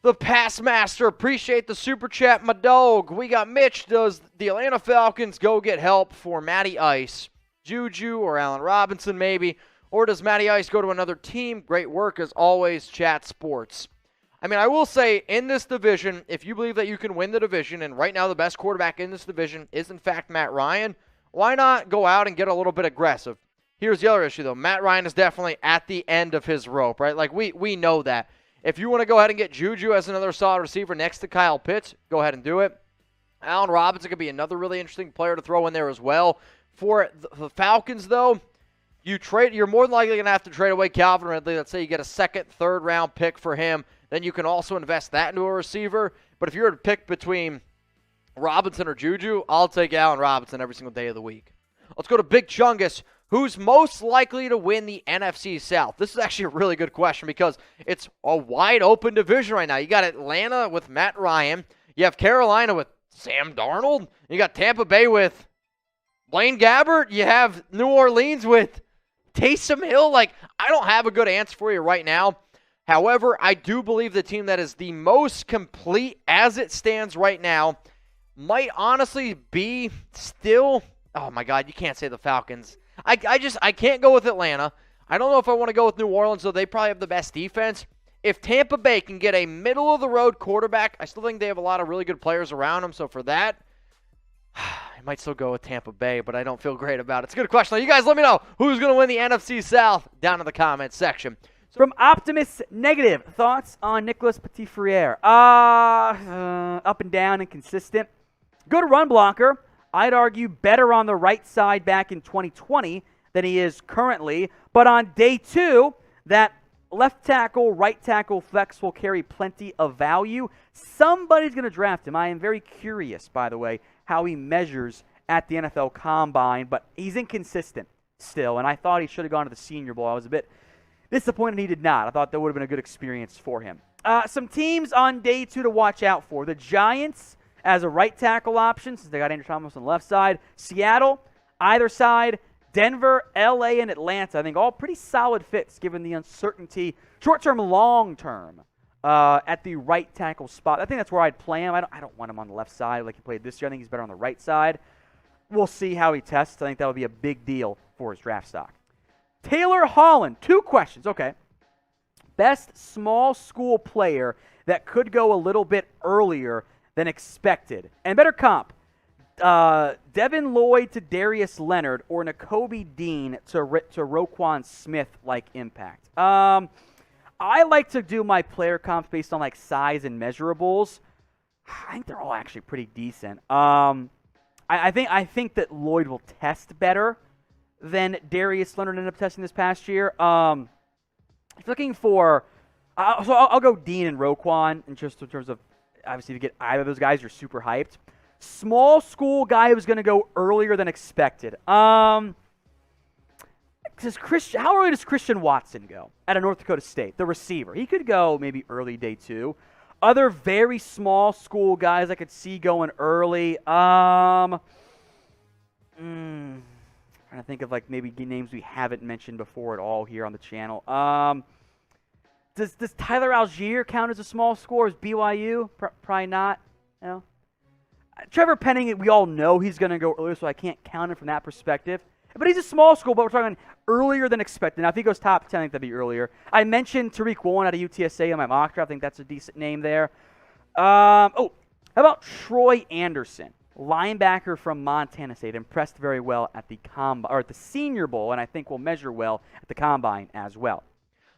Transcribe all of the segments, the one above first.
The Pass Master, appreciate the super chat, my dog. We got Mitch. Does the Atlanta Falcons go get help for Matty Ice, JuJu, or Allen Robinson maybe? Or does Matty Ice go to another team? Great work as always, Chat Sports. I mean, I will say, in this division, if you believe that you can win the division, and right now the best quarterback in this division is in fact Matt Ryan, why not go out and get a little bit aggressive? Here's the other issue, though. Matt Ryan is definitely at the end of his rope, right? Like, we know that. If you want to go ahead and get JuJu as another solid receiver next to Kyle Pitts, go ahead and do it. Allen Robinson could be another really interesting player to throw in there as well. For the Falcons, though, you're more than likely going to have to trade away Calvin Ridley. Let's say you get a second, third-round pick for him. Then you can also invest that into a receiver. But if you're to pick between Robinson or JuJu, I'll take Allen Robinson every single day of the week. Let's go to Big Chungus. Who's most likely to win the NFC South? This is actually a really good question because it's a wide open division right now. You got Atlanta with Matt Ryan. You have Carolina with Sam Darnold. You got Tampa Bay with Blaine Gabbert. You have New Orleans with Taysom Hill. Like, I don't have a good answer for you right now. However, I do believe the team that is the most complete as it stands right now might honestly be still, oh my God, you can't say the Falcons. I can't go with Atlanta. I don't know if I want to go with New Orleans, though they probably have the best defense. If Tampa Bay can get a middle-of-the-road quarterback, I still think they have a lot of really good players around them. So for that, I might still go with Tampa Bay, but I don't feel great about it. It's a good question. You guys let me know who's going to win the NFC South down in the comments section. From Optimus Negative, thoughts on Nicholas Petit-Frere? Up and down, inconsistent. Good run blocker. I'd argue better on the right side back in 2020 than he is currently. But on day 2, that left tackle, right tackle flex will carry plenty of value. Somebody's going to draft him. I am very curious, by the way, how he measures at the NFL Combine. But he's inconsistent still, and I thought he should have gone to the Senior Bowl. I was a bit disappointed he did not. I thought that would have been a good experience for him. Some teams on day 2 to watch out for. The Giants as a right tackle option, since they got Andrew Thomas on the left side. Seattle, either side. Denver, LA, and Atlanta. I think all pretty solid fits given the uncertainty, short-term, long-term, at the right tackle spot. I think that's where I'd play him. I don't want him on the left side like he played this year. I think he's better on the right side. We'll see how he tests. I think that would be a big deal for his draft stock. Taylor Holland, 2 questions. Okay. Best small school player that could go a little bit earlier than expected. And better comp, Devin Lloyd to Darius Leonard or Nakobe Dean to Roquan Smith-like impact. I like to do my player comps based on like size and measurables. I think they're all actually pretty decent. I think that Lloyd will test better than Darius Leonard ended up testing this past year. If you're looking for, so I'll go Dean and Roquan, and just in terms of, obviously, if you get either of those guys, you're super hyped. Small school guy who's going to go earlier than expected. How early does Christian Watson go out of North Dakota State, the receiver? He could go maybe early day 2. Other very small school guys I could see going early. Trying to think of like maybe names we haven't mentioned before at all here on the channel. Does Tyler Algier count as a small school? Is BYU? Probably not. You know? Trevor Penning, we all know he's going to go earlier, so I can't count him from that perspective. But he's a small school, but we're talking earlier than expected. Now, if he goes top 10, I think that'd be earlier. I mentioned Tariq Woolen out of UTSA in my mock draft. I think that's a decent name there. How about Troy Anderson, linebacker from Montana State? Impressed very well at the Combine, or at the Senior Bowl, and I think will measure well at the Combine as well.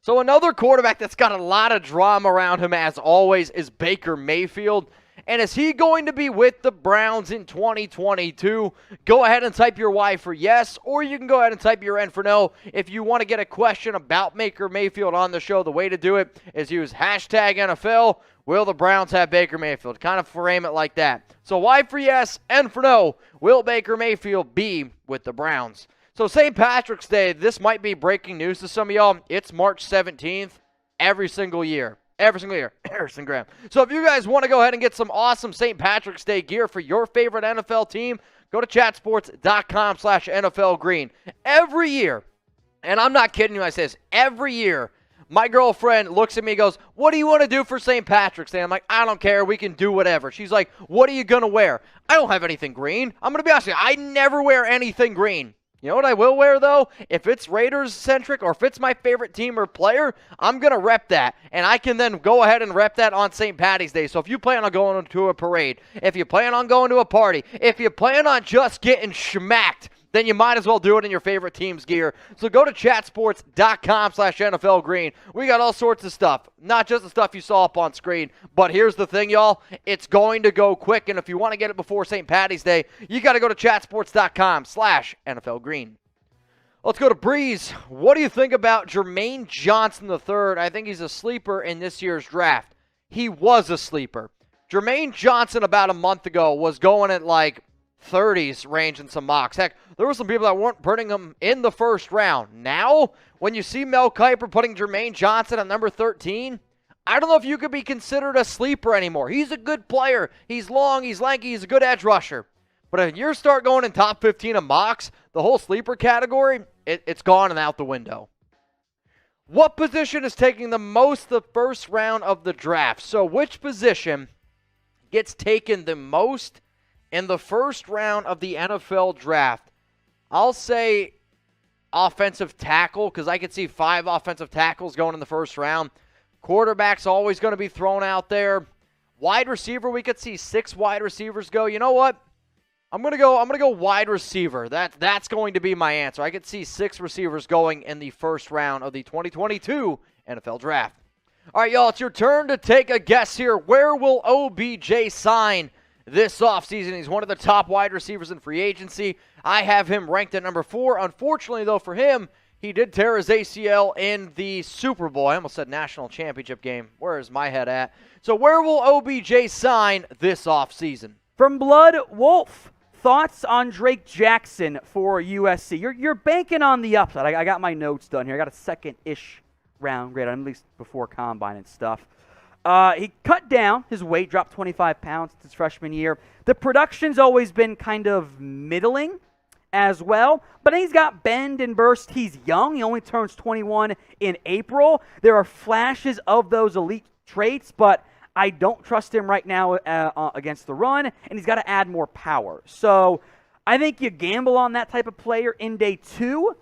So another quarterback that's got a lot of drama around him, as always, is Baker Mayfield. And is he going to be with the Browns in 2022? Go ahead and type your Y for yes, or you can go ahead and type your N for no. If you want to get a question about Baker Mayfield on the show, the way to do it is use hashtag NFL. Will the Browns have Baker Mayfield? Kind of frame it like that. So Y for yes, N for no. Will Baker Mayfield be with the Browns? So St. Patrick's Day, this might be breaking news to some of y'all. It's March 17th every single year. Every single year. Harrison Graham. So if you guys want to go ahead and get some awesome St. Patrick's Day gear for your favorite NFL team, go to chatsports.com/NFL Green. Every year, and I'm not kidding you when I say this, every year, My girlfriend looks at me and goes, what do you want to do for St. Patrick's Day? I'm like, I don't care. We can do whatever. She's like, what are you going to wear? I don't have anything green. I'm going to be honest with you. I never wear anything green. You know what I will wear, though? If it's Raiders-centric or if it's my favorite team or player, I'm going to rep that. And I can then go ahead and rep that on St. Patty's Day. So if you plan on going to a parade, if you plan on going to a party, if you plan on just getting schmacked, then you might as well do it in your favorite team's gear. So go to chatsports.com/NFL Green. We got all sorts of stuff, not just the stuff you saw up on screen. But here's the thing, y'all. It's going to go quick, and if you want to get it before St. Patty's Day, you got to go to chatsports.com/NFL Green. Let's go to Breeze. What do you think about Jermaine Johnson III? I think he's a sleeper in this year's draft. He was a sleeper. Jermaine Johnson about a month ago was going at like 30s range in some mocks. Heck, there were some people that weren't putting him in the first round. Now, when you see Mel Kiper putting Jermaine Johnson at number 13, I don't know if you could be considered a sleeper anymore. He's a good player. He's long, he's lanky, he's a good edge rusher. But if you start going in top 15 of mocks, the whole sleeper category, it's gone and out the window. What position is taking the most the first round of the draft? So which position gets taken the most in the first round of the NFL draft? I'll say offensive tackle, because I could see 5 offensive tackles going in the first round. Quarterback's always going to be thrown out there. Wide receiver, we could see 6 wide receivers go. You know what? I'm gonna go wide receiver. That's going to be my answer. I could see 6 receivers going in the first round of the 2022 NFL draft. All right, y'all, it's your turn to take a guess here. Where will OBJ sign this offseason? He's one of the top wide receivers in free agency. I have him ranked at number 4. Unfortunately, though, for him, he did tear his ACL in the Super Bowl. I almost said national championship game. Where is my head at? So where will OBJ sign this offseason? From Blood Wolf, thoughts on Drake Jackson for USC? You're banking on the upside. I got my notes done here. I got a second-ish round grade, at least before combine and stuff. He cut down his weight, dropped 25 pounds his freshman year. The production's always been kind of middling as well, but he's got bend and burst. He's young. He only turns 21 in April. There are flashes of those elite traits, but I don't trust him right now against the run, and he's got to add more power. So I think you gamble on that type of player in day 2.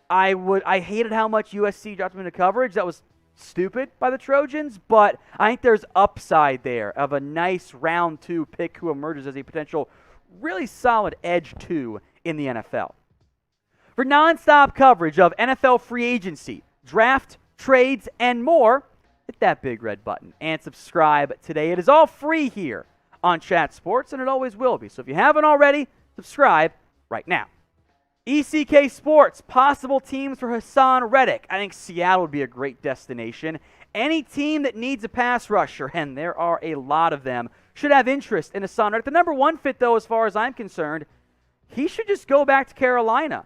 I hated how much USC dropped him into coverage. That was stupid by the Trojans, but I think there's upside there of a nice round 2 pick who emerges as a potential really solid edge 2 in the NFL. For nonstop coverage of NFL free agency, draft, trades, and more, hit that big red button and subscribe today. It is all free here on Chat Sports, and it always will be. So if you haven't already, subscribe right now. ECK Sports, possible teams for Hassan Reddick. I think Seattle would be a great destination. Any team that needs a pass rusher, and there are a lot of them, should have interest in Hassan Reddick. The number 1 fit, though, as far as I'm concerned, he should just go back to Carolina.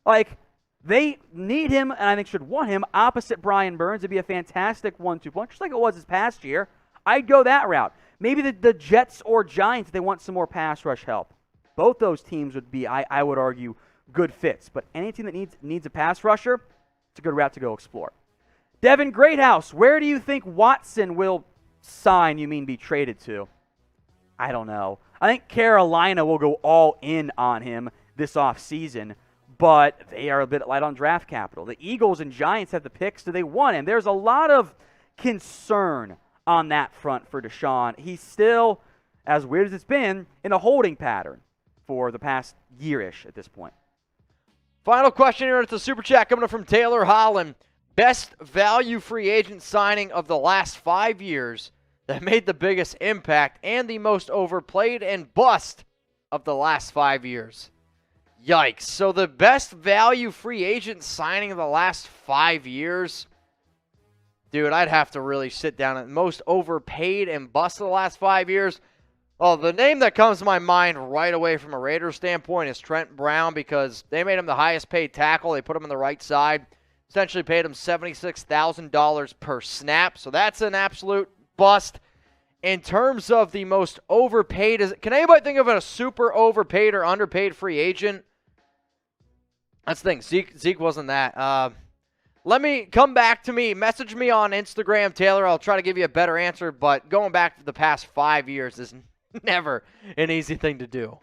Like, they need him, and I think should want him, opposite Brian Burns. It'd be a fantastic 1-2 punch, just like it was this past year. I'd go that route. Maybe the Jets or Giants, they want some more pass rush help. Both those teams would be, I would argue, good fits. But any team that needs a pass rusher, it's a good route to go explore. Devin Greathouse, where do you think Watson will sign, be traded to? I don't know. I think Carolina will go all in on him this offseason, but they are a bit light on draft capital. The Eagles and Giants have the picks. Do they want him? There's a lot of concern on that front for Deshaun. He's still, as weird as it's been, in a holding pattern for the past year-ish at this point. Final question here. It's a super chat coming up from Taylor Holland. Best value free agent signing of the last 5 years that made the biggest impact and the most overplayed and bust of the last 5 years. Yikes. So the best value free agent signing of the last 5 years, dude, I'd have to really sit down. And most overpaid and bust of the last 5 years, well, the name that comes to my mind right away from a Raiders standpoint is Trent Brown, because they made him the highest paid tackle. They put him on the right side, essentially paid him $76,000 per snap. So that's an absolute bust. In terms of the most overpaid, can anybody think of a super overpaid or underpaid free agent? That's the thing. Zeke wasn't that. Let me come back to me. Message me on Instagram, Taylor. I'll try to give you a better answer, but going back to the past 5 years is never an easy thing to do.